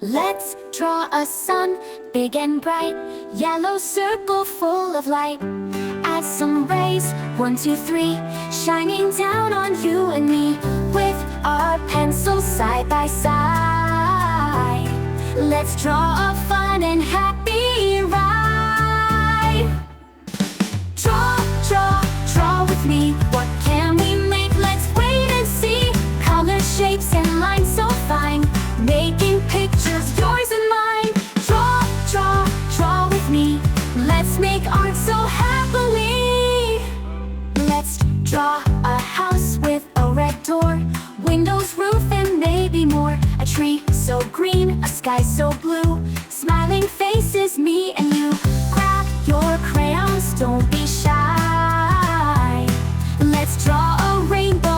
Let's draw a sun, big and bright, yellow circle full of light. Add some rays, 1, 2, 3, shining down on you and me. With our pencils side by side, let's draw a fun and happy ride. Draw, draw, draw with me. What can we make? Let's wait and see. Colors, shapes, and lines so fine, making pictures, yours and mine. Draw, draw, draw with me. Let's make art so happily. Let's draw a house with a red door, windows, roof, and maybe more. A tree so green, a sky so blue, smiling faces, me and you. Grab your crayons, don't be shy. Let's draw a rainbow